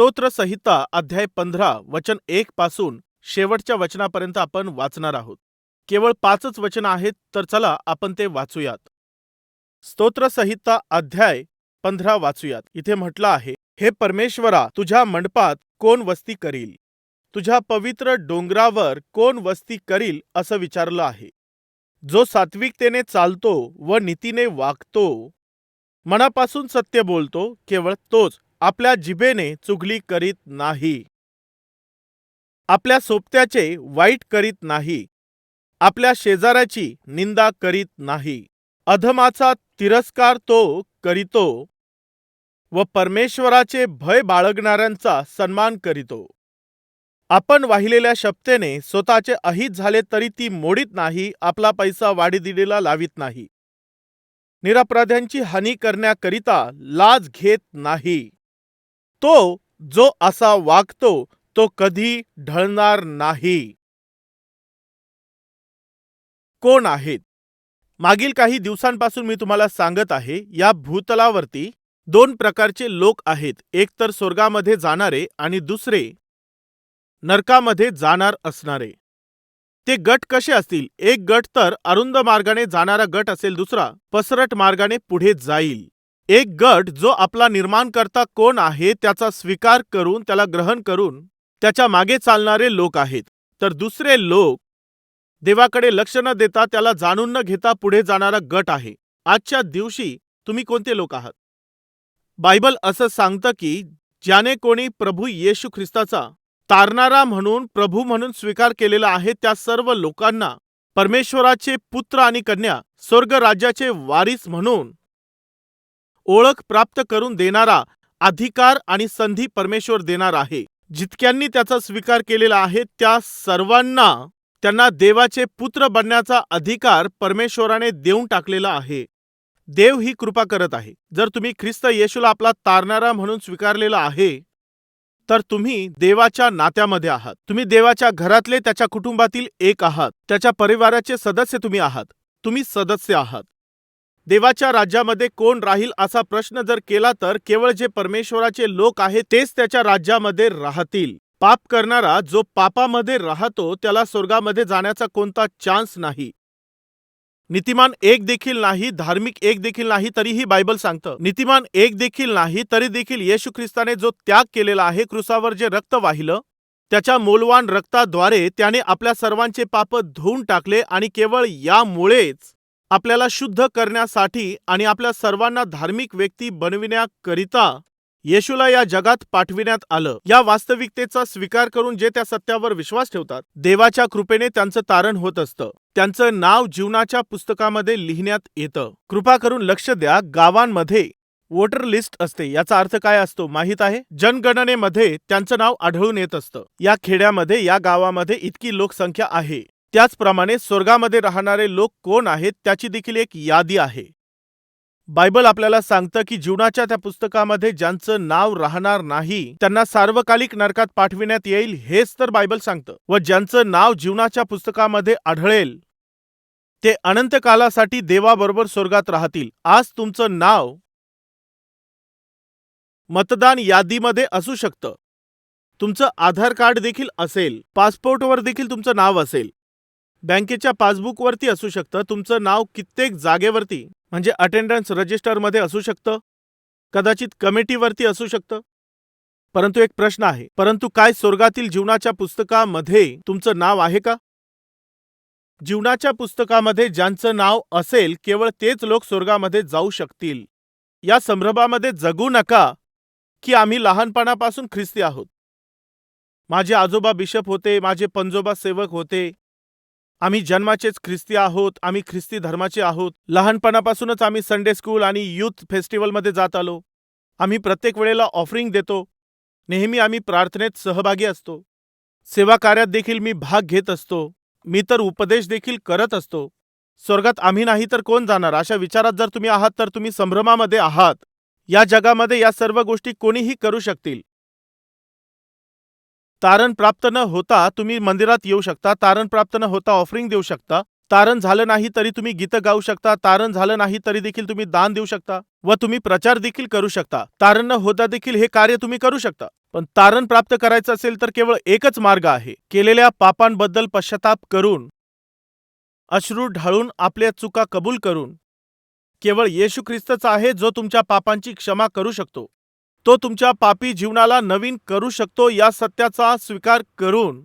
स्तोत्र संहिता अध्याय 15 वचन 1 पासून शेवटच्या वचनापर्यंत आपण वाचणार आहोत. केवळ 5च वचन आहेत, तर चला आपण ते वाचूयात. स्तोत्र संहिता अध्याय 15 वाचूयात. इथे म्हटलं आहे, हे परमेश्वरा, तुझ्या मंडपात कोण वस्ती करील? तुझ्या पवित्र डोंगरावर कोण वस्ती करील असं विचारलं आहे. जो सात्विकतेने चालतो व नीतीने वागतो, मनापासून सत्य बोलतो, केवळ तोच. आपल्या जिभेने चुगली करीत नाही, आपल्या सोबत्याचे वाईट करीत नाही, आपल्या शेजाऱ्याची निंदा करीत नाही. अधमाचा तिरस्कार तो करीतो व परमेश्वराचे भय बाळगणाऱ्यांचा सन्मान करीतो. आपण वाहिलेल्या शपथेने स्वतःचे अहित झाले तरी ती मोडीत नाही, आपला पैसा वाढीदिडीला लावित नाही, निरपराध्यांची हानी करण्याकरिता लाज घेत नाही. तो जो असा वागतो तो कधी ढळणार नाही. कोण आहेत? मागील काही दिवसांपासून मी तुम्हाला सांगत आहे, या भूतलावरती 2 प्रकारचे लोक आहेत. एक तर स्वर्गामध्ये जाणारे आणि दुसरे नरकामध्ये जाणार असणारे. ते गट कसे असतील? एक गट तर अरुंद मार्गाने जाणारा गट असेल, दुसरा पसरट मार्गाने पुढे जाईल. एक गट जो आपला निर्माणकर्ता कोण आहे त्याचा स्वीकार करून, त्याला ग्रहण करून त्याच्या मागे चालणारे लोक आहेत. तर दुसरे लोक देवाकडे लक्ष न देता, त्याला जाणून न घेता पुढे जाणारा गट आहे. आजच्या दिवशी तुम्ही कोणते लोक आहात? बायबल असं सांगतं की ज्याने कोणी प्रभू येशू ख्रिस्ताचा तारणारा म्हणून, प्रभू म्हणून स्वीकार केलेला आहे, त्या सर्व लोकांना परमेश्वराचे पुत्र आणि कन्या, स्वर्ग राज्याचे वारीस म्हणून ओळख प्राप्त करून देणारा अधिकार आणि संधी परमेश्वर देणार आहे. जितक्यांनी त्याचा स्वीकार केलेला आहे त्या सर्वांना, त्यांना देवाचे पुत्र बनण्याचा अधिकार परमेश्वराने देऊन टाकलेला आहे. देव ही कृपा करत आहे. जर तुम्ही ख्रिस्त येशूला आपला तारणारा म्हणून स्वीकारलेला आहे, तर तुम्ही देवाच्या नात्यामध्ये आहात. तुम्ही देवाच्या घरातले, त्याच्या कुटुंबातील एक आहात. त्याच्या परिवाराचे सदस्य तुम्ही आहात. तुम्ही सदस्य आहात. देवाच्या राज्यामध्ये कोण राहील असा प्रश्न जर केला तर केवळ जे परमेश्वराचे लोक आहेत तेच त्याच्या राज्यामध्ये राहतील. पाप करणारा जो पापामध्ये राहतो त्याला स्वर्गामध्ये जाण्याचा कोणता चान्स नाही. नीतिमान एक देखील नाही, धार्मिक एक देखील नाही, तरीही बायबल सांगतं नीतिमान एक देखील नाही, तरी देखील येशू ख्रिस्ताने जो त्याग केलेला आहे, क्रुसावर जे रक्त वाहिलं, त्याच्या मौल्यवान रक्ताद्वारे त्याने आपल्या सर्वांचे पाप धुवून टाकले आणि केवळ यामुळेच आपल्याला शुद्ध करण्यासाठी आणि आपल्या सर्वांना धार्मिक व्यक्ती बनविण्याकरिता येशूला या जगात पाठविण्यात आलं. या वास्तविकतेचा स्वीकार करून जे त्या सत्यावर विश्वास ठेवतात, देवाच्या कृपेने त्यांचं तारण होत असतं. त्यांचं नाव जीवनाच्या पुस्तकामध्ये लिहिण्यात येतं. कृपा करून लक्ष द्या, गावांमध्ये वोटर लिस्ट असते. याचा अर्थ काय असतो माहित आहे? जनगणनेमध्ये त्यांचं नाव आढळून येत असतं. या खेड्यामध्ये, या गावामध्ये इतकी लोकसंख्या आहे. त्याचप्रमाणे स्वर्गामध्ये राहणारे लोक कोण आहेत त्याची देखील एक यादी आहे. बायबल आपल्याला सांगतं की जीवनाच्या त्या पुस्तकामध्ये ज्यांचं नाव राहणार नाही त्यांना सार्वकालिक नरकात पाठविण्यात येईल, हेच तर बायबल सांगतं. व ज्यांचं नाव जीवनाच्या पुस्तकामध्ये आढळेल ते अनंत कालासाठी देवाबरोबर स्वर्गात राहतील. आज तुमचं नाव मतदान यादीमध्ये असू शकतं. तुमचं आधार कार्ड देखील असेल, पासपोर्टवर देखील तुमचं नाव असेल, बँकेच्या पासबुकवरती असू शकतं. तुमचं नाव कित्येक जागेवरती म्हणजे अटेंडन्स रजिस्टरमध्ये असू शकतं, कदाचित कमिटीवरती असू शकतं. परंतु एक प्रश्न आहे, परंतु काय स्वर्गातील जीवनाच्या पुस्तकामध्ये तुमचं नाव आहे का? जीवनाच्या पुस्तकामध्ये ज्यांचं नाव असेल केवळ तेच लोक स्वर्गामध्ये जाऊ शकतील. या संभ्रमामध्ये जगू नका की आम्ही लहानपणापासून ख्रिस्ती आहोत. माझे आजोबा बिशप होते, माझे पणजोबा सेवक होते, आम्ही जन्माचेच ख्रिस्ती आहोत, आम्ही ख्रिस्ती धर्माचे आहोत. लहानपणापासूनच आम्ही संडे स्कूल आणि यूथ फेस्टिवलमध्ये जात आलो. आम्ही प्रत्येक वेळेला ऑफरिंग देतो. नेहमी आम्ही प्रार्थनेत सहभागी असतो. सेवा कार्यात देखील मी भाग घेत असतो. मी तर उपदेश देखील करत असतो. स्वर्गात आम्ही नाही तर कोण जाणार? अशा विचारात जर तुम्ही आहात तर तुम्ही संभ्रमामध्ये आहात. या जगामध्ये या सर्व गोष्टी कोणीही करू शकतील. तारण प्राप्त न होता तुम्ही मंदिरात येऊ शकता, तारण प्राप्त न होता ऑफरिंग देऊ शकता, तारण झालं नाही तरी तुम्ही गीतं गाऊ शकता, तारण झालं नाही तरी देखील तुम्ही दान देऊ शकता व तुम्ही प्रचार देखील करू शकता. तारण न होता देखील हे कार्य तुम्ही करू शकता. पण तारण प्राप्त करायचं असेल तर केवळ एकच मार्ग आहे, केलेल्या पापांबद्दल पश्चाताप करून, अश्रू ढाळून, आपल्या चुका कबूल करून. केवळ येशू ख्रिस्तच आहे जो तुमच्या पापांची क्षमा करू शकतो. तो तुमच्या पापी जीवनाला नवीन करू शकतो. या सत्याचा स्वीकार करून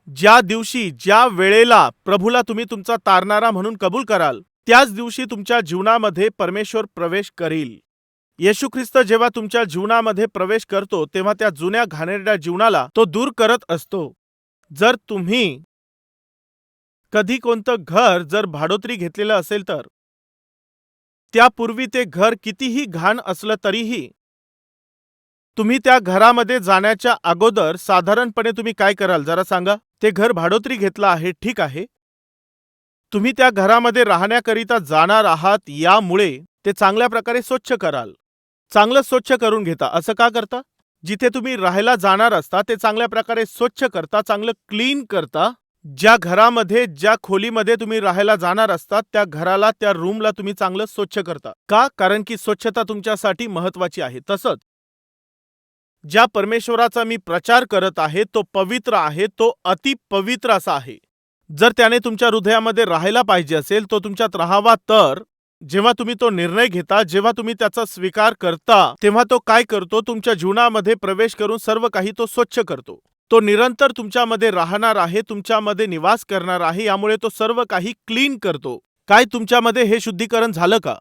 ज्या दिवशी, ज्या वेळेला प्रभूला तुम्ही तुमचा तारणारा म्हणून कबूल कराल, त्याच दिवशी तुमच्या जीवनामध्ये परमेश्वर प्रवेश करील. येशू ख्रिस्त जेव्हा तुमच्या जीवनामध्ये प्रवेश करतो तेव्हा त्या जुन्या घाणेरड्या जीवनाला तो दूर करत असतो. जर तुम्ही कधी कोणतं घर जर भाडोत्री घेतलेलं असेल तर त्यापूर्वी ते घर कितीही घाण असलं तरीही तुम्ही त्या घरामध्ये जाण्याच्या अगोदर साधारणपणे तुम्ही काय कराल जरा सांगा? ते घर भाडोत्री घेतलं आहे, ठीक आहे. तुम्ही त्या घरामध्ये राहण्याकरिता जाणार आहात, यामुळे ते चांगल्या प्रकारे स्वच्छ कराल. चांगलं स्वच्छ करून घेता. असं का करता? जिथे तुम्ही राहायला जाणार असता ते चांगल्या प्रकारे स्वच्छ करता, चांगलं क्लीन करता. ज्या घरामध्ये, ज्या खोलीमध्ये तुम्ही राहायला जाणार असतात त्या घराला, त्या रूमला तुम्ही चांगलं स्वच्छ करता. का? कारण की स्वच्छता तुमच्यासाठी महत्वाची आहे. तसंच ज्या परमेश्वराचा मी प्रचार करत आहे तो पवित्र आहे, तो अति पवित्र असा आहे. जर त्याने तुमच्या हृदयामध्ये राहायला पाहिजे असेल, तो तुमच्यात राहावा, तर जेव्हा तुम्ही तो निर्णय घेता, जेव्हा तुम्ही त्याचा स्वीकार करता, तेव्हा तो काय करतो? तुमच्या जीवनामध्ये प्रवेश करून सर्व काही तो स्वच्छ करतो. तो निरंतर तुमच्यामध्ये राहणार आहे, तुमच्यामध्ये निवास करणार आहे, यामुळे तो सर्व काही क्लीन करतो. काय तुमच्यामध्ये हे शुद्धीकरण झालं का?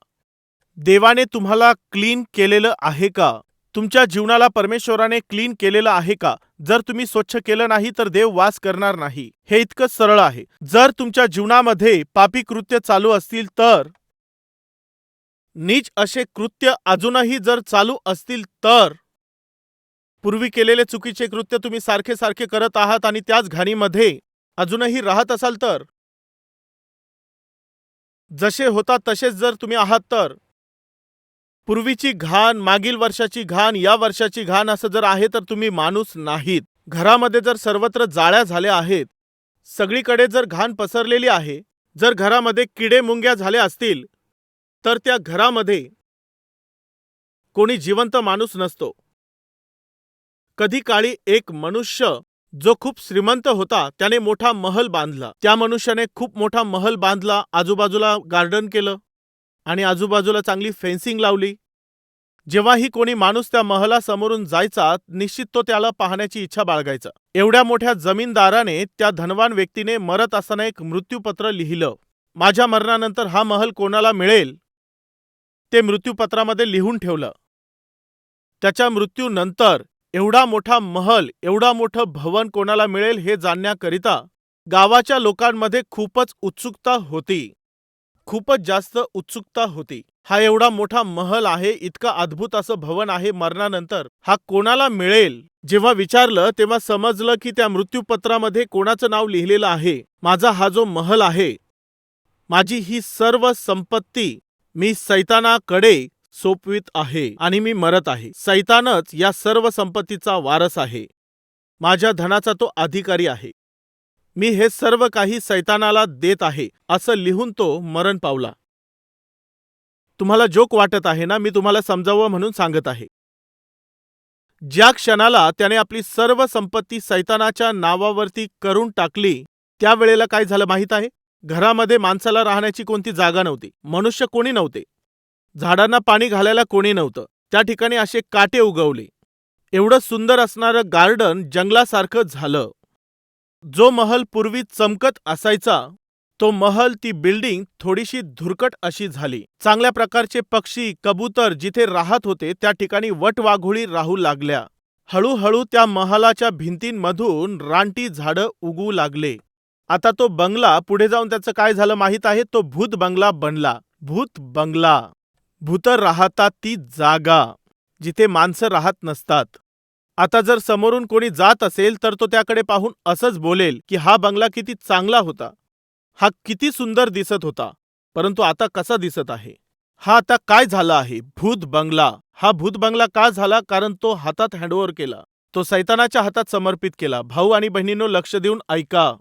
देवाने तुम्हाला क्लीन केलेलं आहे का? तुमच्या जीवनाला परमेश्वराने क्लीन केलेलं आहे का? जर तुम्ही स्वच्छ केलं नाही तर देव वास करणार नाही. हे इतकं सरळ आहे. जर तुमच्या जीवनामध्ये पापी कृत्य चालू असतील तर, नीच असे कृत्य अजूनही जर चालू असतील तर, पूर्वी केलेले चुकीचे कृत्य तुम्ही सारखे सारखे करत आहात आणि त्याच घाणीमध्ये अजूनही राहत असाल तर, जसे होता तसेच जर तुम्ही आहात तर, पूर्वीची घाण, मागील वर्षाची घाण, या वर्षाची घाण असं जर आहे तर तुम्ही माणूस नाहीत. घरामध्ये जर सर्वत्र जाळ्या झाल्या आहेत, सगळीकडे जर घाण पसरलेली आहे, जर घरामध्ये किडे मुंग्या झाल्या असतील तर त्या घरामध्ये कोणी जिवंत माणूस नसतो. कधी काळी एक मनुष्य जो खूप श्रीमंत होता त्याने मोठा महल बांधला. त्या मनुष्याने खूप मोठा महल बांधला, आजूबाजूला गार्डन केलं आणि आजूबाजूला चांगली फेन्सिंग लावली. जेव्हाही कोणी माणूस त्या महलासमोरून जायचा, निश्चित तो त्याला पाहण्याची इच्छा बाळगायचा. एवढ्या मोठ्या जमीनदाराने, त्या धनवान व्यक्तीने मरत असताना एक मृत्यूपत्र लिहिलं. माझ्या मरणानंतर हा महल कोणाला मिळेल ते मृत्यूपत्रामध्ये लिहून ठेवलं. त्याच्या मृत्यूनंतर एवढा मोठा महल, एवढा मोठं भवन कोणाला मिळेल हे जाणण्याकरिता गावाच्या लोकांमध्ये खूपच उत्सुकता होती. खूपच जास्त उत्सुकता होती. हा एवढा मोठा महल आहे, इतका अद्भुत असं भवन आहे, मरणानंतर हा कोणाला मिळेल? जेव्हा विचारलं तेव्हा समजलं की त्या मृत्यूपत्रामध्ये कोणाचं नाव लिहिलेलं आहे. माझा हा जो महल आहे, माझी ही सर्व संपत्ती मी सैतानाकडे सोपवित आहे आणि मी मरत आहे. सैतानच या सर्व संपत्तीचा वारस आहे. माझ्या धनाचा तो अधिकारी आहे. मी हे सर्व काही सैतानाला देत आहे, असं लिहून तो मरण पावला. तुम्हाला जोक वाटत आहे ना? मी तुम्हाला समजावं म्हणून सांगत आहे. ज्या क्षणाला त्याने आपली सर्व संपत्ती सैतानाच्या नावावरती करून टाकली, त्यावेळेला काय झालं माहित आहे? घरामध्ये माणसाला राहण्याची कोणती जागा नव्हती, मनुष्य कोणी नव्हते, झाडांना पाणी घालायला कोणी नव्हतं. त्या ठिकाणी असे काटे उगवले. एवढं सुंदर असणारं गार्डन जंगलासारखं झालं. जो महल पूर्वी चमकत असायचा, तो महल, ती बिल्डिंग थोडीशी धुरकट अशी झाली. चांगल्या प्रकारचे पक्षी, कबूतर जिथे राहत होते त्या ठिकाणी वटवाघुळी राहू लागल्या. हळूहळू त्या महालाच्या भिंतींमधून रानटी झाडं उगू लागले. आता तो बंगला पुढे जाऊन त्याचं काय झालं माहित आहे? तो भूत बंगला बनला. भूत बंगला. भूतं राहतात ती जागा जिथे माणसं राहत नसतात. आता जर समोरून कोणी जात असेल तर तो त्याकडे पाहून असंच बोलेल की हा बंगला किती चांगला होता, हा किती सुंदर दिसत होता, परंतु आता कसा दिसत आहे? हा आता काय झाला आहे? भूत बंगला. हा भूत बंगला का झाला? कारण तो हातात हँडओव्हर केला, तो सैतानाच्या हातात समर्पित केला. भाऊ आणि बहिणींनो, लक्ष देऊन ऐका.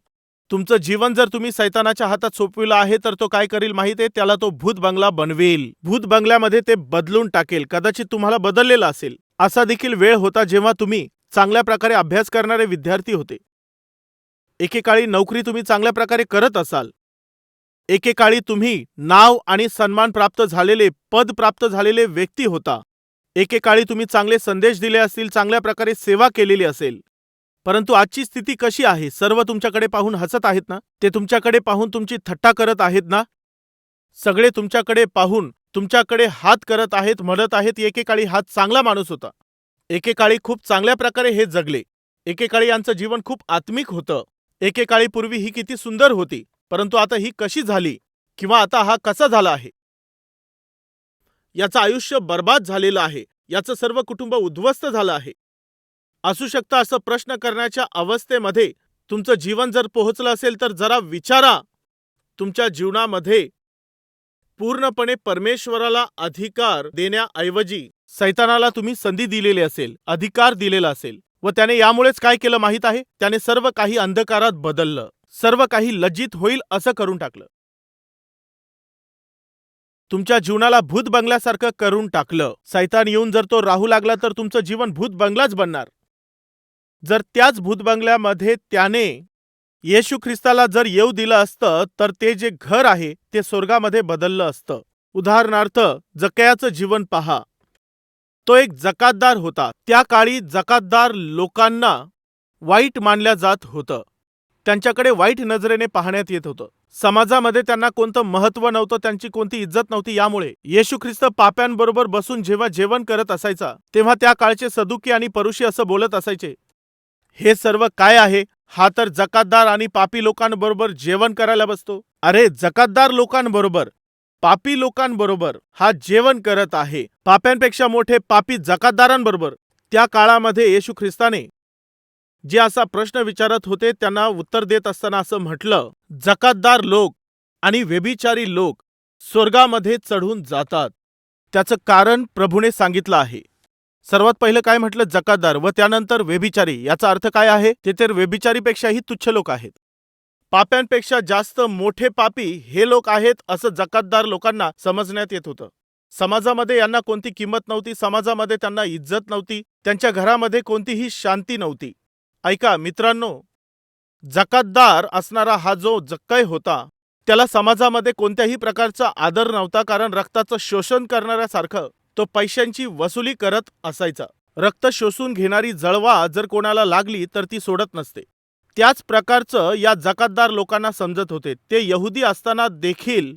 तुमचं जीवन जर तुम्ही सैतानाच्या हातात सोपविलं आहे तर तो काय करेल माहिती आहे? त्याला तो भूत बंगला बनवेल. भूत बंगल्यामध्ये ते बदलून टाकेल. कदाचित तुम्हाला बदललेलं असेल, असा देखील वेळ होता जेव्हा तुम्ही चांगल्या प्रकारे अभ्यास करणारे विद्यार्थी होते. एकेकाळी नोकरी तुम्ही चांगल्या प्रकारे करत असाल. एकेकाळी तुम्ही नाव आणि सन्मान प्राप्त झालेले, पद प्राप्त झालेले व्यक्ती होता. एकेकाळी तुम्ही चांगले संदेश दिले असतील, चांगल्या प्रकारे सेवा केलेली असेल. परंतु आजची स्थिती कशी आहे? सर्व तुमच्याकडे पाहून हसत आहेत ना? ते तुमच्याकडे पाहून तुमची थट्टा करत आहेत ना? सगळे तुमच्याकडे पाहून तुमच्याकडे हात करत आहेत, म्हणत आहेत, एकेकाळी हा चांगला माणूस होता. एकेकाळी खूप चांगल्या प्रकारे हे जगले. एकेकाळी यांचं जीवन खूप आत्मिक होतं. एकेकाळी पूर्वी ही किती सुंदर होती, परंतु आता ही कशी झाली, किंवा आता हा कसा झाला आहे? याचं आयुष्य बर्बाद झालेलं आहे. याचं सर्व कुटुंब उद्ध्वस्त झालं आहे. असू शकतं असं प्रश्न करण्याच्या अवस्थेमध्ये तुमचं जीवन जर पोहोचलं असेल तर जरा विचारा. तुमच्या जीवनामध्ये पूर्णपणे परमेश्वराला अधिकार देण्याऐवजी सैतानाला तुम्ही संधी दिलेली असेल, अधिकार दिलेला असेल, व त्याने यामुळेच काय केलं माहीत आहे? त्याने सर्व काही अंधकारात बदललं, सर्व काही लज्जित होईल असं करून टाकलं. तुमच्या जीवनाला भूत बंगल्यासारखं करून टाकलं. सैतान येऊन जर तो राहू लागला तर तुमचं जीवन भूत बंगलाच बनणार. जर त्याच भूत बंगल्यामध्ये त्याने येशू ख्रिस्ताला जर येऊ दिलं असतं तर ते जे घर आहे ते स्वर्गामध्ये बदललं असतं. उदाहरणार्थ जक्कयाचं जीवन पहा. तो एक जकातदार होता. त्या काळी जकातदार लोकांना वाईट मानल्या जात होतं. त्यांच्याकडे वाईट नजरेने पाहण्यात येत होतं. समाजामध्ये त्यांना कोणतं महत्त्व नव्हतं, त्यांची कोणती इज्जत नव्हती. यामुळे येशू ख्रिस्त पाप्यांबरोबर बसून जेव्हा जेवण करत असायचा तेव्हा त्या काळचे सदुकी आणि परुषी असं बोलत असायचे, हे सर्व काय आहे? हा तर जकातदार आणि पापी लोकांबरोबर जेवण करायला बसतो. अरे, जकातदार लोकांबरोबर, पापी लोकांबरोबर हा जेवण करत आहे. पाप्यांपेक्षा मोठे पापी जकातदारांबरोबर. त्या काळामध्ये येशू ख्रिस्ताने जे असा प्रश्न विचारत होते त्यांना उत्तर देत असताना असं म्हटलं, जकातदार लोक आणि व्यभिचारी लोक स्वर्गामध्ये चढून जातात. त्याचं कारण प्रभूने सांगितलं आहे. सर्वात पहिलं काय म्हटलं? जकातदार, व त्यानंतर व्यभिचारी. याचा अर्थ काय आहे? ते तर व्यभिचारीपेक्षाही तुच्छ लोक आहेत. पाप्यांपेक्षा जास्त मोठे पापी हे लोक आहेत असं जकातदार लोकांना समजण्यात येत होतं. समाजामध्ये यांना कोणती किंमत नव्हती. समाजामध्ये त्यांना इज्जत नव्हती. त्यांच्या घरामध्ये कोणतीही शांती नव्हती. ऐका मित्रांनो, जकातदार असणारा हा जो जक्कय होता त्याला समाजामध्ये कोणत्याही प्रकारचा आदर नव्हता, कारण रक्ताचं शोषण करणाऱ्यासारखं तो पैशांची वसुली करत असायचा. रक्त शोषून घेणारी जळवा जर कोणाला लागली तर ती सोडत नसते. त्याच प्रकारचं या जकातदार लोकांना समजत होते. ते यहुदी असताना देखील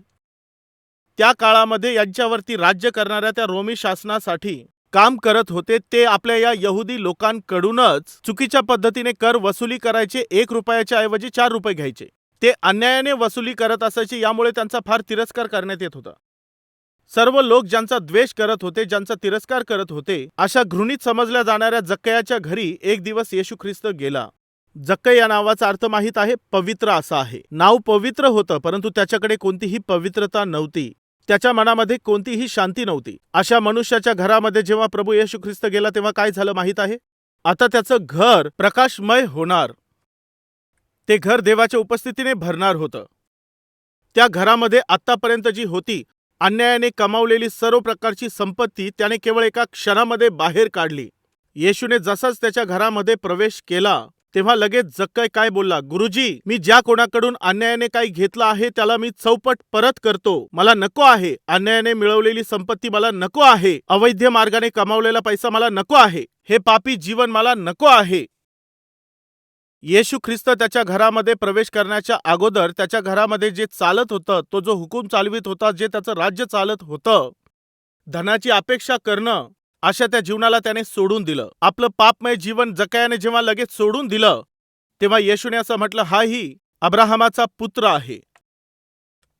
त्या काळामध्ये यांच्यावरती राज्य करणाऱ्या त्या रोमी शासनासाठी काम करत होते. ते आपल्या या यहुदी लोकांकडूनच चुकीच्या पद्धतीने कर वसुली करायचे. 1 रुपयाच्या ऐवजी 4 रुपये घ्यायचे. ते अन्यायाने वसुली करत असायचे. यामुळे त्यांचा फार तिरस्कार करण्यात येत होता. सर्व लोक ज्यांचा द्वेष करत होते, ज्यांचा तिरस्कार करत होते, अशा घृणित समजल्या जाणाऱ्या जक्कयाच्या घरी एक दिवस येशू ख्रिस्त गेला. जक्कय या नावाचा अर्थ माहीत आहे? पवित्र असा आहे. नाव पवित्र होतं, परंतु त्याच्याकडे कोणतीही पवित्रता नव्हती. त्याच्या मनामध्ये कोणतीही शांती नव्हती. अशा मनुष्याच्या घरामध्ये जेव्हा प्रभू येशू ख्रिस्त गेला तेव्हा काय झालं माहीत आहे? आता त्याचं घर प्रकाशमय होणार. ते घर देवाच्या उपस्थितीने भरणार होतं. त्या घरामध्ये आतापर्यंत जी होती अन्यायाने कमावलेली सर्व प्रकारची संपत्ती त्याने केवळ एका क्षणामध्ये बाहेर काढली. येशूने जसाच त्याच्या घरामध्ये प्रवेश केला तेव्हा लगेच जक्कय काय बोलला? गुरुजी, मी ज्या कोणाकडून अन्यायाने काही घेतलं आहे त्याला मी चौपट परत करतो. मला नको आहे. अन्यायाने मिळवलेली संपत्ती मला नको आहे. अवैध मार्गाने कमावलेला पैसा मला नको आहे. हे पापी जीवन मला नको आहे. येशू ख्रिस्त त्याच्या घरामध्ये प्रवेश करण्याच्या अगोदर त्याच्या घरामध्ये जे चालत होतं, तो जो हुकूम चालवित होता, जे त्याचं राज्य चालत होतं, धनाची अपेक्षा करणं, अशा त्या जीवनाला त्याने सोडून दिलं. आपलं पापमय जीवन जक्कयाने जेव्हा लगेच सोडून दिलं तेव्हा येशूने असं म्हटलं, हाही अब्राहमाचा पुत्र आहे.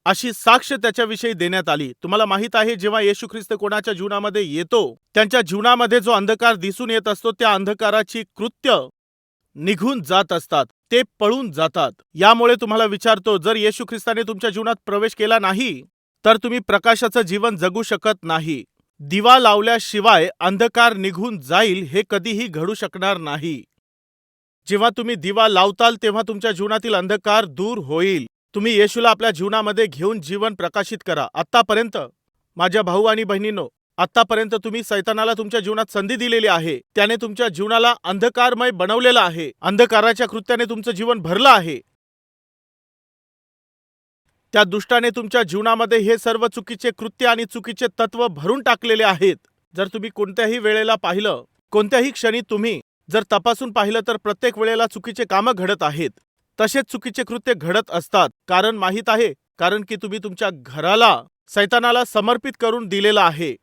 अशी साक्ष त्याच्याविषयी देण्यात आली. तुम्हाला माहित आहे, जेव्हा येशू ख्रिस्त कोणाच्या जीवनामध्ये येतो त्यांच्या जीवनामध्ये जो अंधकार दिसून येत असतो त्या अंधकाराची कृत्य निघून जात असतात. ते पळून जातात. यामुळे तुम्हाला विचारतो, जर येशू ख्रिस्ताने तुमच्या जीवनात प्रवेश केला नाही तर तुम्ही प्रकाशाचं जीवन जगू शकत नाही. दिवा लावल्याशिवाय अंधकार निघून जाईल हे कधीही घडू शकणार नाही. जेव्हा तुम्ही दिवा लावताल तेव्हा तुमच्या जीवनातील अंधकार दूर होईल. तुम्ही येशूला आपल्या जीवनामध्ये घेऊन जीवन प्रकाशित करा. आतापर्यंत माझ्या भाऊ आणि बहिणींनो, आतापर्यंत तुम्ही सैतानाला तुमच्या जीवनात संधी दिलेली आहे. त्याने तुमच्या जीवनाला अंधकारमय बनवलेलं आहे. अंधकाराच्या कृत्याने तुमचं जीवन भरलं आहे. त्या दुष्टाने तुमच्या जीवनामध्ये हे सर्व चुकीचे कृत्य आणि चुकीचे तत्व भरून टाकलेले आहेत. जर तुम्ही कोणत्याही वेळेला पाहिलं, कोणत्याही क्षणी तुम्ही जर तपासून पाहिलं, तर प्रत्येक वेळेला चुकीचे कामं घडत आहेत. तसेच चुकीचे कृत्य घडत असतात. कारण माहीत आहे, कारण की तुम्ही तुमच्या घराला सैतानाला समर्पित करून दिलेलं आहे.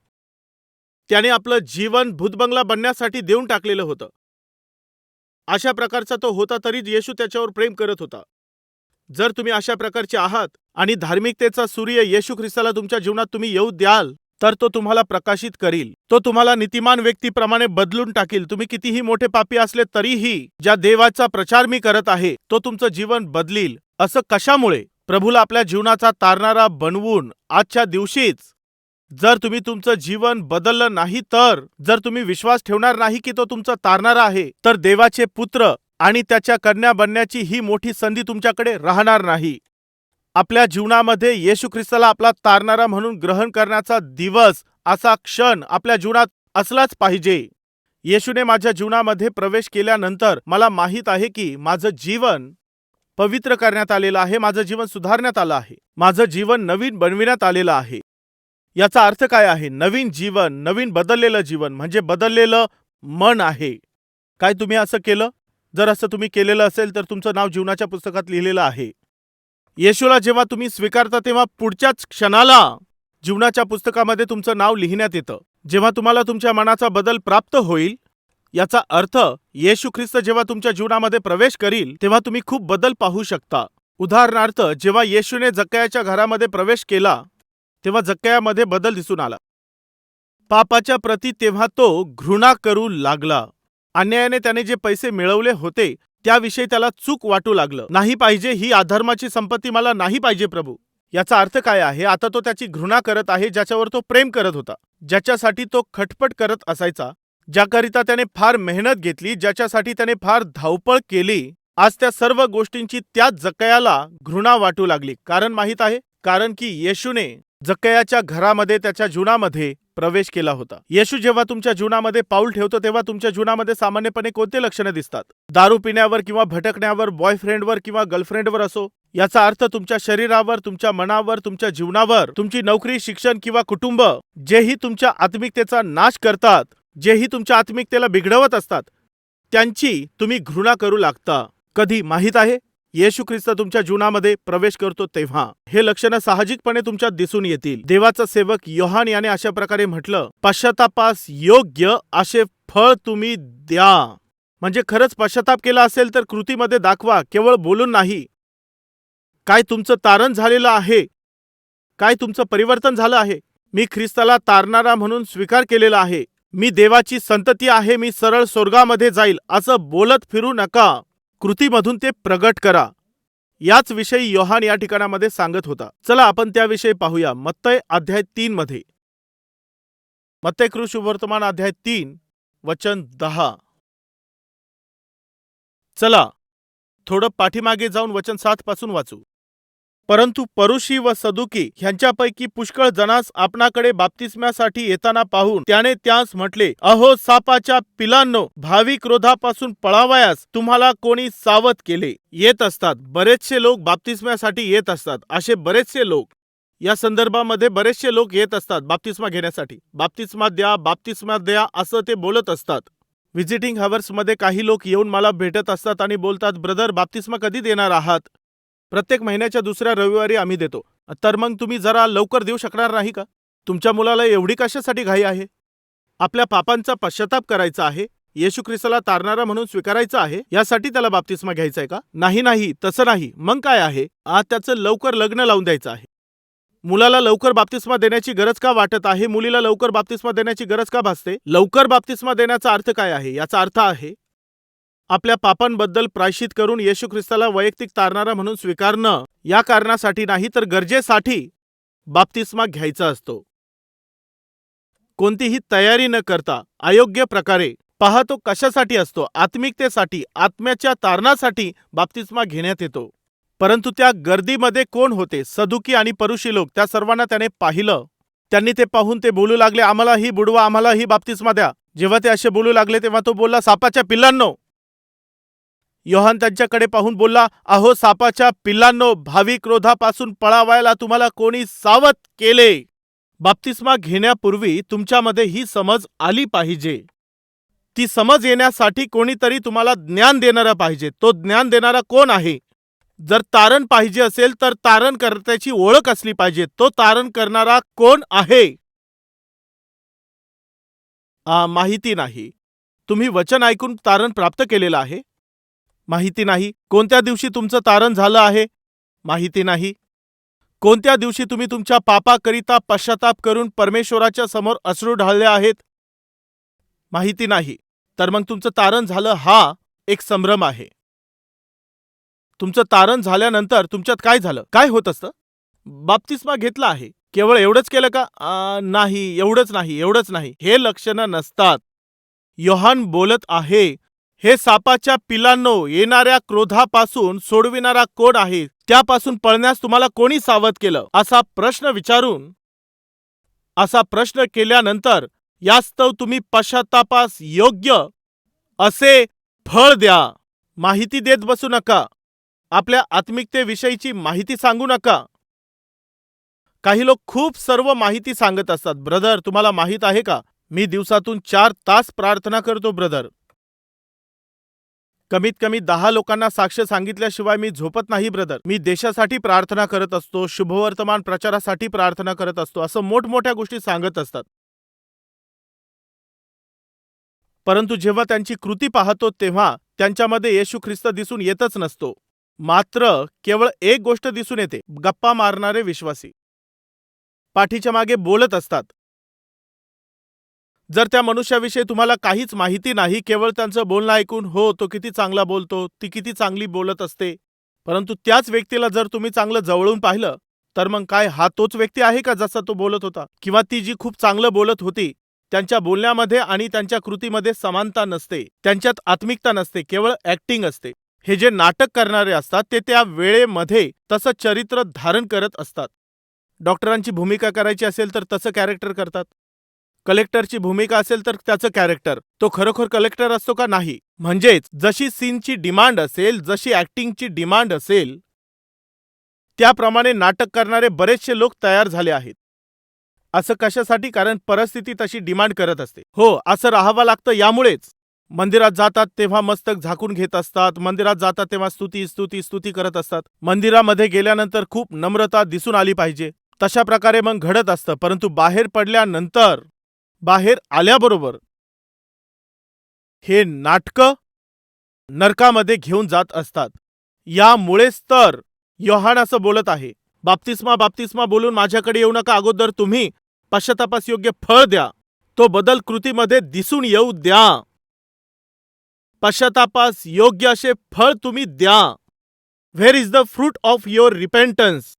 त्याने आपलं जीवन भूतबंगला बनण्यासाठी देऊन टाकलेलं होतं. अशा प्रकारचा तो होता, तरी येशू त्याच्यावर प्रेम करत होता. जर तुम्ही अशा प्रकारचे आहात आणि धार्मिकतेचा सूर्य येशू ख्रिस्ताला तुमच्या जीवनात तुम्ही येऊ द्याल, तर तो तुम्हाला प्रकाशित करील. तो तुम्हाला नीतिमान व्यक्तीप्रमाणे बदलून टाकील. तुम्ही कितीही मोठे पापी असले तरीही ज्या देवाचा प्रचार मी करत आहे, तो तुमचं जीवन बदलील. असं कशामुळे? प्रभूला आपल्या जीवनाचा तारणारा बनवून आजच्या दिवशीच जर तुम्ही तुमचं जीवन बदललं नाही, तर जर तुम्ही विश्वास ठेवणार नाही की तो तुमचा तारणारा आहे, तर देवाचे पुत्र आणि त्याच्या कन्या बनण्याची ही मोठी संधी तुमच्याकडे राहणार नाही. आपल्या जीवनामध्ये येशू ख्रिस्ताला आपला तारणारा म्हणून ग्रहण करण्याचा दिवस, असा क्षण आपल्या जीवनात असलाच पाहिजे. येशूने माझ्या जीवनामध्ये प्रवेश केल्यानंतर मला माहीत आहे की माझं जीवन पवित्र करण्यात आलेलं आहे. माझं जीवन सुधारण्यात आलं आहे. माझं जीवन नवीन बनविण्यात आलेलं आहे. याचा अर्थ काय आहे? नवीन जीवन, नवीन बदललेलं जीवन म्हणजे बदललेलं मन आहे. काय तुम्ही असं केलं? जर असं तुम्ही केलेलं असेल, तर तुमचं नाव जीवनाच्या पुस्तकात लिहिलेलं आहे. येशूला जेव्हा तुम्ही स्वीकारता, तेव्हा पुढच्याच क्षणाला जीवनाच्या पुस्तकामध्ये तुमचं नाव लिहिण्यात येतं. जेव्हा तुम्हाला तुमच्या मनाचा बदल प्राप्त होईल, याचा अर्थ येशू ख्रिस्त जेव्हा तुमच्या जीवनामध्ये प्रवेश करील, तेव्हा तुम्ही खूप बदल पाहू शकता. उदाहरणार्थ, जेव्हा येशूने जक्कयाच्या घरामध्ये प्रवेश केला, तेव्हा जक्कयामध्ये बदल दिसून आला. पापाच्या प्रती तेव्हा तो घृणा करू लागला. अन्यायाने त्याने जे पैसे मिळवले होते, त्याविषयी त्याला चूक वाटू लागलं. नाही पाहिजे, ही अधर्माची संपत्ती मला नाही पाहिजे प्रभू. याचा अर्थ काय आहे? आता तो त्याची घृणा करत आहे, ज्याच्यावर तो प्रेम करत होता, ज्याच्यासाठी तो खटपट करत असायचा, ज्याकरिता त्याने फार मेहनत घेतली, ज्याच्यासाठी त्याने फार धावपळ केली. आज त्या सर्व गोष्टींची त्याच जक्कयाला घृणा वाटू लागली. कारण माहीत आहे, कारण की येशूने जक्कयाच्या घरामध्ये, त्याच्या जीवनामध्ये प्रवेश केला होता. येशू जेव्हा तुमच्या जीवनामध्ये पाऊल ठेवतो, तेव्हा तुमच्या जीवनामध्ये सामान्यपणे कोणते लक्षणे दिसतात? दारू पिण्यावर किंवा भटकण्यावर, बॉयफ्रेंडवर किंवा गर्लफ्रेंडवर असो. याचा अर्थ तुमच्या शरीरावर, तुमच्या मनावर, तुमच्या जीवनावर, तुमची नोकरी, शिक्षण किंवा कुटुंब, जेही तुमच्या आत्मिकतेचा नाश करतात, जेही तुमच्या आत्मिकतेला बिघडवत असतात, त्यांची तुम्ही घृणा करू लागता. कधी? माहीत आहे, येशू ख्रिस्त तुमच्या जीवनामध्ये प्रवेश करतो तेव्हा हे लक्षणं साहजिकपणे तुमच्यात दिसून येतील. देवाचा सेवक योहान याने अशा प्रकारे म्हटलं, पश्चातापास योग्य असे फळ तुम्ही द्या. म्हणजे खरंच पश्चाताप केला असेल तर कृतीमध्ये दाखवा, केवळ बोलून नाही. काय तुमचं तारण झालेलं आहे? काय तुमचं परिवर्तन झालं आहे? मी ख्रिस्ताला तारणारा म्हणून स्वीकार केलेला आहे. मी देवाची संतती आहे. मी सरळ स्वर्गामध्ये जाईल, असं बोलत फिरू नका. कृतीमधून ते प्रगट करा. याच विषयी योहान या ठिकाणामध्ये सांगत होता. चला आपण त्याविषयी पाहूया. मत्तय अध्याय 3 मध्ये, मत्तय कृ वर्तमान अध्याय 3 वचन 10. चला थोडं पाठीमागे जाऊन वचन 7 पासून वाचू. परंतु परुषी व सदुकी ह्यांच्यापैकी पुष्कळ जणांस आपणाकडे बाप्तिस्म्यासाठी येताना पाहून त्याने त्यास म्हटले, अहो सापाच्या पिलांनो, भावी क्रोधापासून पळावयास तुम्हाला कोणी सावध केले? येत असतात बरेचसे लोक बाप्तिस्म्यासाठी येत असतात. असे बरेचसे लोक या संदर्भामध्ये बरेचसे लोक येत असतात बाप्तिस्मा घेण्यासाठी. बाप्तिस्मा द्या, बाप्तिस्मा द्या असं ते बोलत असतात. व्हिजिटिंग हवर्समध्ये काही लोक येऊन मला भेटत असतात आणि बोलतात, ब्रदर बाप्तिस्मा कधी देणार आहात? प्रत्येक महिन्याच्या दुसऱ्या रविवारी आम्ही देतो. तर मग तुम्ही जरा लवकर देऊ शकणार नाही का? तुमच्या मुलाला एवढी कशासाठी घाई आहे? आपल्या पापांचा पश्चाताप करायचा आहे, येशू ख्रिस्ताला तारणारा म्हणून स्वीकारायचा आहे, यासाठी त्याला बाप्तिस्मा घ्यायचा आहे का? नाही नाही, तसं नाही. मग काय आहे? आज त्याचं लवकर लग्न लावून द्यायचं आहे. मुलाला लवकर बाप्तिस्मा देण्याची गरज का वाटत आहे? मुलीला लवकर बाप्तिस्मा देण्याची गरज का भासते? लवकर बाप्तिस्मा देण्याचा अर्थ काय आहे? याचा अर्थ आहे आपल्या पापांबद्दल प्रायश्चित करून येशू ख्रिस्ताला वैयक्तिक तारणारा म्हणून स्वीकारणं. या कारणासाठी नाही, तर गरजेसाठी बाप्तिस्मा घ्यायचा असतो. कोणतीही तयारी न करता अयोग्य प्रकारे पहा, तो कशासाठी असतो? आत्मिकतेसाठी, आत्म्याच्या तारणासाठी बाप्तिस्मा घेण्यात येतो. परंतु त्या गर्दीमध्ये कोण होते? सदुकी आणि परुषी लोक. त्या सर्वांना त्याने पाहिलं त्यांनी ते पाहून ते बोलू लागले, आम्हालाही बुडवा, आम्हालाही बाप्तिस्मा द्या. जेव्हा ते असे बोलू लागले तेव्हा तो बोलला, सापाच्या पिल्लांनो. योहान त्यांच्याकडे पाहून बोलला, अहो सापाच्या पिल्लांनो, भावी क्रोधापासून पळावायला तुम्हाला कोणी सावध केले? बाप्तिस्मा घेण्यापूर्वी तुमच्यामध्ये ही समज आली पाहिजे. ती समज येण्यासाठी कोणीतरी तुम्हाला ज्ञान देणारा पाहिजे. तो ज्ञान देणारा कोण आहे? जर तारण पाहिजे असेल तर तारणकर्त्याची ओळख असली पाहिजे. तो तारण करणारा कोण आहे? माहिती नाही. तुम्ही वचन ऐकून तारण प्राप्त केलेलं आहे? माहिती नाही. कोणत्या दिवशी तुमचं तारण झालं आहे? माहिती नाही. कोणत्या दिवशी तुम्ही तुमच्या पापाकरिता पश्चाताप करून परमेश्वराच्या समोर अश्रू ढाळले आहेत? माहिती नाही. तर मग तुमचं तारण झालं हा एक संभ्रम आहे. तुमचं तारण झाल्यानंतर तुमच्यात काय झालं? काय होत असतं? बाप्तिस्मा घेतला आहे. केवळ एवढंच केलं का? नाही, एवढंच नाही. हे लक्षणं नसतात. योहान बोलत आहे, हे सापाच्या पिलांनो, येणाऱ्या क्रोधापासून सोडविणारा कोण आहे? त्यापासून पळण्यास तुम्हाला कोणी सावध केलं? असा प्रश्न केल्यानंतर यास्तव तुम्ही पश्चातापास योग्य असे फळ द्या. माहिती देत बसू नका. आपल्या आत्मिकतेविषयीची माहिती सांगू नका. काही लोक खूप सर्व माहिती सांगत असतात. ब्रदर, तुम्हाला माहित आहे का, मी दिवसातून 4 तास प्रार्थना करतो ब्रदर. कमीत कमी 10 लोकांना साक्ष सांगितल्याशिवाय मी झोपत नाही ब्रदर. मी देशासाठी प्रार्थना करत असतो, शुभवर्तमान प्रचारासाठी प्रार्थना करत असतो, असं मोठमोठ्या गोष्टी सांगत असतात. परंतु जेव्हा त्यांची कृती पाहतो तेव्हा त्यांच्यामध्ये येशू ख्रिस्त दिसून येतच नसतो. मात्र केवळ एक गोष्ट दिसून येते, गप्पा मारणारे विश्वासी पाठीच्या मागे बोलत असतात. जर त्या मनुष्याविषयी तुम्हाला काहीच माहिती नाही, केवळ त्यांचं बोलणं ऐकून, हो तो किती चांगला बोलतो, ती किती चांगली बोलत असते, परंतु त्याच व्यक्तीला जर तुम्ही चांगलं जवळून पाहिलं तर मग काय हा तोच व्यक्ती आहे का जसा तो बोलत होता? किंवा ती जी खूप चांगलं बोलत होती, त्यांच्या बोलण्यामध्ये आणि त्यांच्या कृतीमध्ये समानता नसते, त्यांच्यात आत्मिकता नसते, केवळ ऍक्टिंग असते. हे जे नाटक करणारे असतात ते त्या वेळेमध्ये तसं चरित्र धारण करत असतात. डॉक्टरांची भूमिका करायची असेल तर तसं कॅरेक्टर करतात. कलेक्टरची भूमिका असेल तर त्याचं कॅरेक्टर. तो खरोखर कलेक्टर असतो का? नाही. म्हणजेच जशी सीनची डिमांड असेल, जशी ऍक्टिंगची डिमांड असेल, त्याप्रमाणे नाटक करणारे बरेचसे लोक तयार झाले आहेत. असं कशासाठी? कारण परिस्थिती तशी डिमांड करत असते. हो, असं राहावं लागतं. यामुळेच मंदिरात जातात तेव्हा मस्तक झाकून घेत असतात, मंदिरात जातात तेव्हा स्तुती करत असतात. मंदिरामध्ये गेल्यानंतर खूप नम्रता दिसून आली पाहिजे. तशा प्रकारे मग घडत असतं. परंतु बाहेर पडल्यानंतर, बाहेर आल्याबरोबर हे नाटकं नरकामध्ये घेऊन जात असतात. यामुळेच तर योहान असं बोलत आहे, बाप्तिस्मा बोलून माझ्याकडे येऊ नका, अगोदर तुम्ही पश्चातापास योग्य फळ द्या. तो बदल कृतीमध्ये दिसून येऊ द्या. पश्चातापास योग्य असे फळ तुम्ही द्या. Where is the fruit of your repentance?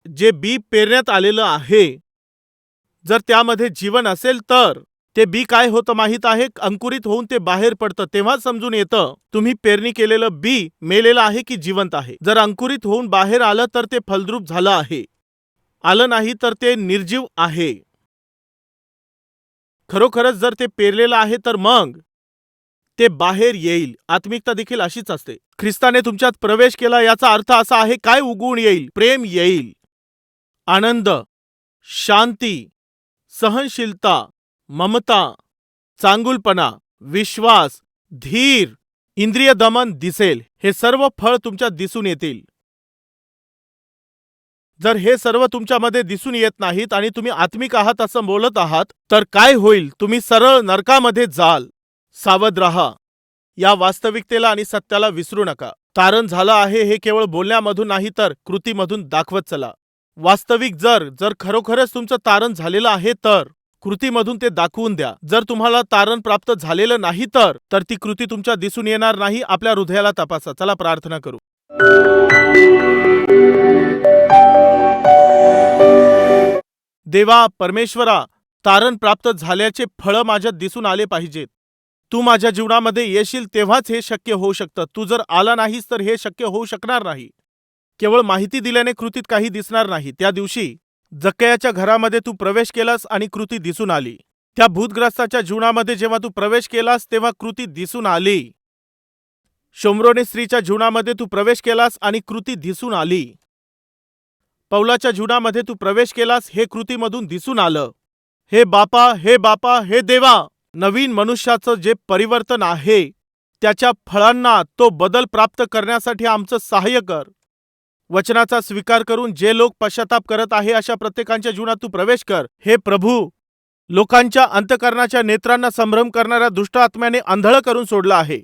जे बी पेरण्यात आलेलं आहे, जर त्यामध्ये जीवन असेल तर ते बी काय होतं माहित आहे? अंकुरित होऊन ते बाहेर पडतं. तेव्हा समजून येतं तुम्ही पेरणी केलेलं बी मेलेलं आहे की जिवंत आहे. जर अंकुरित होऊन बाहेर आलं तर ते फलद्रूप झालं आहे, आलं नाही तर ते निर्जीव आहे. खरोखरच जर ते पेरलेलं आहे तर मग ते बाहेर येईल. आत्मिकता देखील अशीच असते. ख्रिस्ताने तुमच्यात प्रवेश केला याचा अर्थ असा आहे, काय उगवून येईल? प्रेम येईल, आनंद, शांती, सहनशीलता, ममता, चांगुलपणा, विश्वास, धीर, इंद्रिय दमन दिसेल. हे सर्व फळ तुमच्यात दिसून येतील. जर हे सर्व तुमच्यामध्ये दिसून येत नाहीत आणि तुम्ही आत्मिक आहात असं बोलत आहात, तर काय होईल? तुम्ही सरळ नरकामध्ये जाल. सावध राहा. या वास्तविकतेला आणि सत्याला विसरू नका. तारण झालं आहे हे केवळ बोलण्यामधून नाही तर कृतीमधून दाखवत चला. वास्तविक जर खरोखरच तुमचं तारण झालेलं आहे तर कृतीमधून ते दाखवून द्या. जर तुम्हाला तारण प्राप्त झालेलं नाही तर ती कृती तुमच्या दिसून येणार नाही. आपल्या हृदयाला तपासा. चला प्रार्थना करू. देवा परमेश्वरा, तारण प्राप्त झाल्याचे फळं माझ्यात दिसून आले पाहिजेत. तू माझ्या जीवनामध्ये येशील तेव्हाच हे शक्य होऊ शकतं. तू जर आला नाहीस तर हे शक्य होऊ शकणार नाही. केवळ माहिती दिल्याने कृतीत काही दिसणार नाही. त्या दिवशी जक्कयाच्या घरामध्ये तू प्रवेश केलास आणि कृती दिसून आली. त्या भूतग्रस्ताच्या जीवनामध्ये जेव्हा तू प्रवेश केलास तेव्हा कृती दिसून आली. शोम्रोनी स्त्रीच्या जीवनामध्ये तू प्रवेश केलास आणि कृती दिसून आली. पौलाच्या जीवनामध्ये तू प्रवेश केलास, हे कृतीमधून दिसून आलं. हे बापा, हे देवा, नवीन मनुष्याचं जे परिवर्तन आहे त्याच्या फळांना तो बदल प्राप्त करण्यासाठी आमचं सहाय्य कर. वचनाचा स्वीकार करून जे लोक पश्चाताप करत आहे अशा प्रत्येकांच्या जीवनात तू प्रवेश कर. हे प्रभू, लोकांच्या अंतःकरणाच्या नेत्रांना संभ्रम करणाऱ्या दुष्ट आत्म्याने आंधळ करून सोडलं आहे.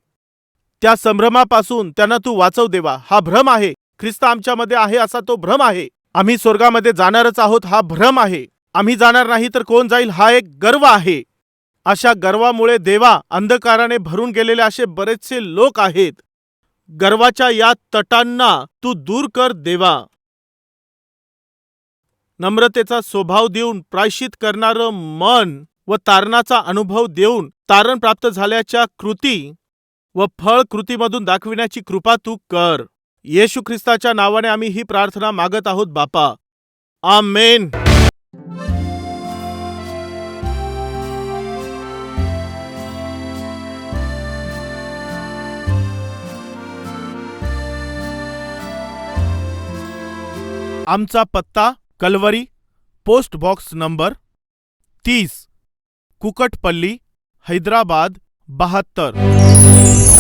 त्या संभ्रमापासून त्यांना तू वाचव देवा. हा भ्रम आहे. ख्रिस्त आमच्यामध्ये आहे असा तो भ्रम आहे. आम्ही स्वर्गामध्ये जाणारच आहोत हा भ्रम आहे. आम्ही जाणार नाही तर कोण जाईल हा एक गर्व आहे. अशा गर्वामुळे देवा अंधकाराने भरून गेलेले असे बरेचसे लोक आहेत. गर्वाच्या या तटांना तू दूर कर देवा. नम्रतेचा स्वभाव देऊन प्रायश्चित करणारं मन व तारणाचा अनुभव देऊन तारण प्राप्त झाल्याच्या कृती व फळ कृतीमधून दाखविण्याची कृपा तू कर. येशू ख्रिस्ताच्या नावाने आम्ही ही प्रार्थना मागत आहोत बापा. आमेन. आमचा पत्ता Calvary, post box number 30, Kukatpally, Hyderabad 72.